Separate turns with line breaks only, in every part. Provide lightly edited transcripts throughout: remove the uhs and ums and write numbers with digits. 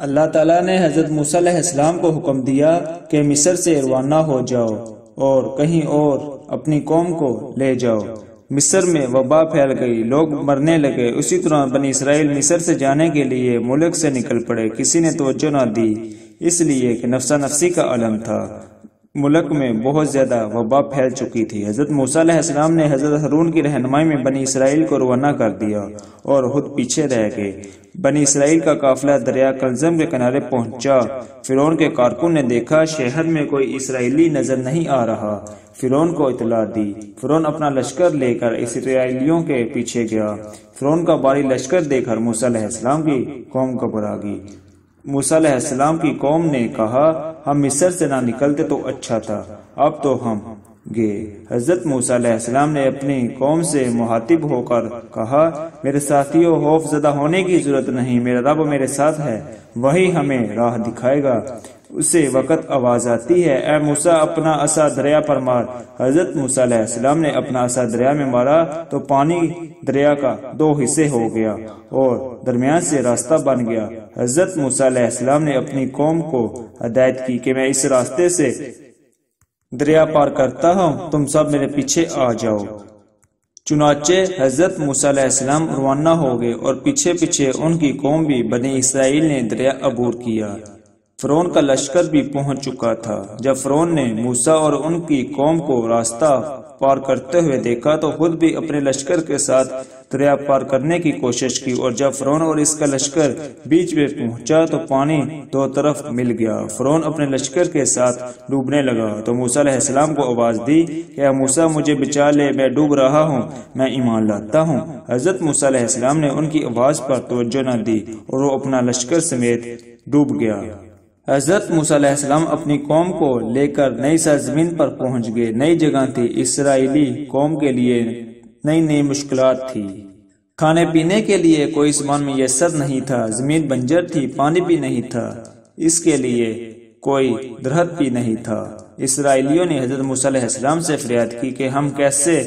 اللہ تعالیٰ نے حضرت موسیٰ علیہ السلام کو حکم دیا کہ مصر سے روانہ ہو جاؤ اور کہیں اور اپنی قوم کو لے جاؤ۔ مصر میں وبا پھیل گئی، لوگ مرنے لگے۔ اسی طرح بنی اسرائیل مصر سے جانے کے لیے ملک سے نکل پڑے، کسی نے توجہ نہ دی، اس لیے کہ نفسا نفسی کا عالم تھا۔ ملک میں بہت زیادہ وبا پھیل چکی تھی۔ حضرت موسیٰ علیہ السلام نے حضرت ہارون کی رہنمائی میں بنی اسرائیل کو روانہ کر دیا اور خود پیچھے رہ گئے۔ بنی اسرائیل کا قافلہ دریا کلزم کے کنارے پہنچا۔ فرعون کے کارکن نے دیکھا شہر میں کوئی اسرائیلی نظر نہیں آ رہا۔ فرعون کو اطلاع دی۔ فرعون اپنا لشکر لے کر اسرائیلیوں کے پیچھے گیا۔ فرعون کا بھاری لشکر دیکھ کر موسیٰ علیہ السلام کی قوم گھبرا گئی۔ موسیٰ علیہ السلام کی قوم نے کہا، ہم مصر سے نہ نکلتے تو اچھا تھا، اب تو ہم گئے۔ حضرت موسیٰ علیہ السلام نے اپنی قوم سے مخاطب ہو کر کہا، میرے ساتھیوں، خوف زدہ ہونے کی ضرورت نہیں، میرا رب میرے ساتھ ہے، وہی ہمیں راہ دکھائے گا۔ اسے وقت آواز آتی ہے، اے موسیٰ اپنا عصا دریا پر مار۔ حضرت موسیٰ علیہ السلام نے اپنا عصا دریا میں مارا تو پانی دریا کا 2 حصے ہو گیا اور درمیان سے راستہ بن گیا۔ حضرت موسیٰ علیہ السلام نے اپنی قوم کو ہدایت کی کہ میں اس راستے سے دریا پار کرتا ہوں، تم سب میرے پیچھے آ جاؤ۔ چنانچہ حضرت موسیٰ علیہ السلام روانہ ہو گئے اور پیچھے پیچھے ان کی قوم بھی۔ بنی اسرائیل نے دریا عبور کیا۔ فرعون کا لشکر بھی پہنچ چکا تھا۔ جب فرعون نے موسیٰ اور ان کی قوم کو راستہ پار کرتے ہوئے دیکھا تو خود بھی اپنے لشکر کے ساتھ دریا پار کرنے کی کوشش کی، اور جب فرعون اور اس کا لشکر بیچ میں پہنچا تو پانی 2 طرف مل گیا۔ فرعون اپنے لشکر کے ساتھ ڈوبنے لگا تو موسیٰ علیہ السلام کو آواز دی کہ اے موسیٰ مجھے بچا لے، میں ڈوب رہا ہوں، میں ایمان لاتا ہوں۔ حضرت موسیٰ علیہ السلام نے ان کی آواز پر توجہ نہ دی اور وہ اپنا لشکر سمیت ڈوب گیا۔ حضرت موسیٰ علیہ السلام اپنی قوم کو لے کر نئی سرزمین پر پہنچ گئے۔ نئی جگہ تھی، اسرائیلی قوم کے لیے نئی مشکلات تھی۔ کھانے پینے کے لیے کوئی سامان میسر نہیں تھا، زمین بنجر تھی، پانی بھی نہیں تھا، اس کے لیے کوئی درخت بھی نہیں تھا۔ اسرائیلیوں نے حضرت موسیٰ علیہ السلام سے فریاد کی کہ ہم کیسے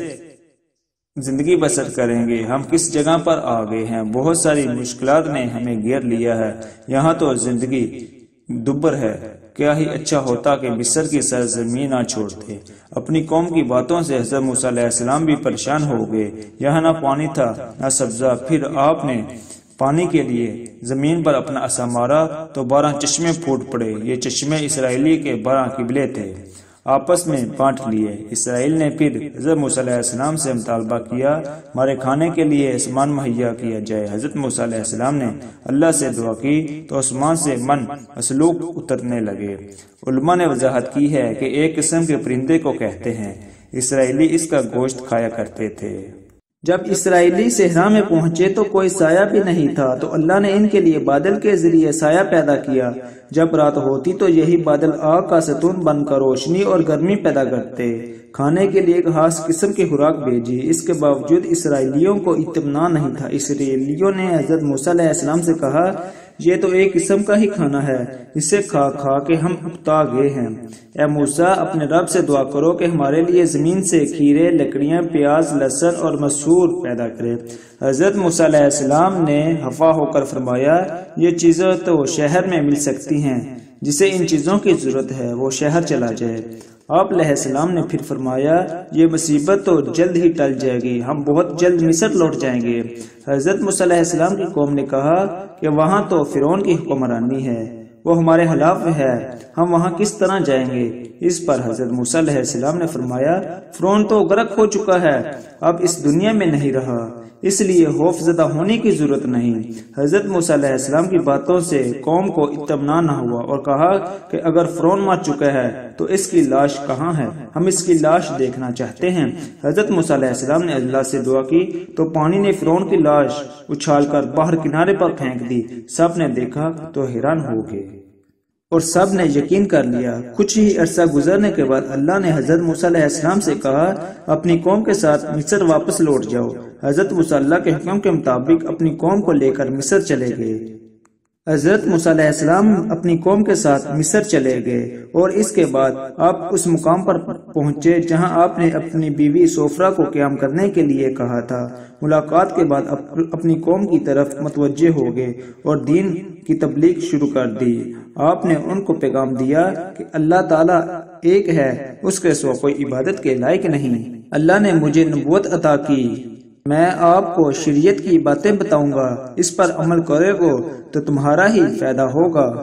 زندگی بسر کریں گے، ہم کس جگہ پر آ گئے ہیں، بہت ساری مشکلات نے ہمیں گھیر لیا ہے، یہاں تو زندگی دبر ہے، کیا ہی اچھا ہوتا کہ مصر کی سرزمین نہ چھوڑتے۔ اپنی قوم کی باتوں سے حضرت موسیٰ علیہ السلام بھی پریشان ہو گئے۔ یہاں نہ پانی تھا نہ سبزہ۔ پھر آپ نے پانی کے لیے زمین پر اپنا عصا مارا تو 12 چشمے پھوٹ پڑے۔ یہ چشمے اسرائیلی کے 12 قبلے تھے، آپس میں بانٹ لیے۔ اسرائیل نے پھر حضرت موسیٰ علیہ السلام سے مطالبہ کیا ہمارے کھانے کے لیے سامان مہیا کیا جائے۔ حضرت موسیٰ علیہ السلام نے اللہ سے دعا کی تو آسمان سے من مسلوق اترنے لگے۔ علماء نے وضاحت کی ہے کہ ایک قسم کے پرندے کو کہتے ہیں، اسرائیلی اس کا گوشت کھایا کرتے تھے۔ جب اسرائیلی صحرا میں پہنچے تو کوئی سایہ بھی نہیں تھا، تو اللہ نے ان کے لیے بادل کے ذریعے سایہ پیدا کیا۔ جب رات ہوتی تو یہی بادل آگ کا ستون بن کر روشنی اور گرمی پیدا کرتے۔ کھانے کے لیے ایک خاص قسم کی خوراک بھیجی، اس کے باوجود اسرائیلیوں کو اطمینان نہیں تھا۔ اسرائیلیوں نے حضرت موسیٰ علیہ السلام سے کہا، یہ تو ایک قسم کا ہی کھانا ہے، اسے کھا کھا کے ہم اکتا گئے ہیں۔ اے موسیٰ اپنے رب سے دعا کرو کہ ہمارے لیے زمین سے کھیرے، لکڑیاں، پیاز، لہسن اور مسور پیدا کرے۔ حضرت موسیٰ علیہ السلام نے خفا ہو کر فرمایا، یہ چیزیں تو شہر میں مل سکتی ہیں، جسے ان چیزوں کی ضرورت ہے وہ شہر چلا جائے۔ آپ علیہ السلام نے پھر فرمایا، یہ مصیبت تو جلد ہی ٹل جائے گی، ہم بہت جلد مصر لوٹ جائیں گے۔ حضرت موسیٰ علیہ السلام کی قوم نے کہا کہ وہاں تو فرعون کی حکمرانی ہے، وہ ہمارے خلاف ہے، ہم وہاں کس طرح جائیں گے؟ اس پر حضرت موسیٰ علیہ السلام نے فرمایا، فرعون تو غرق ہو چکا ہے، اب اس دنیا میں نہیں رہا، اس لیے خوف زدہ ہونے کی ضرورت نہیں۔ حضرت موسیٰ علیہ السلام کی باتوں سے قوم کو اطمینان نہ ہوا اور کہا کہ اگر فرعون مر چکا ہے تو اس کی لاش کہاں ہے؟ ہم اس کی لاش دیکھنا چاہتے ہیں۔ حضرت موسیٰ علیہ السلام نے اللہ سے دعا کی تو پانی نے فرعون کی لاش اچھال کر باہر کنارے پر پھینک دی۔ سب نے دیکھا تو حیران ہو گئے اور سب نے یقین کر لیا۔ کچھ ہی عرصہ گزرنے کے بعد اللہ نے حضرت موسیٰ علیہ السلام سے کہا، اپنی قوم کے ساتھ مصر واپس لوٹ جاؤ۔ حضرت موسیٰ اللہ کے حکم کے مطابق اپنی قوم کو لے کر مصر چلے گئے۔ حضرت موسیٰ علیہ السلام اپنی قوم کے ساتھ مصر چلے گئے اور اس کے بعد آپ اس مقام پر پہنچے جہاں آپ نے اپنی بیوی سوفرا کو قیام کرنے کے لیے کہا تھا۔ ملاقات کے بعد اپنی قوم کی طرف متوجہ ہو گئے اور دین کی تبلیغ شروع کر دی۔ آپ نے ان کو پیغام دیا کہ اللہ تعالیٰ ایک ہے، اس کے سوا کوئی عبادت کے لائق نہیں۔ اللہ نے مجھے نبوت عطا کی، میں آپ کو شریعت کی باتیں بتاؤں گا، اس پر عمل کرو گے تو تمہارا ہی فائدہ ہوگا۔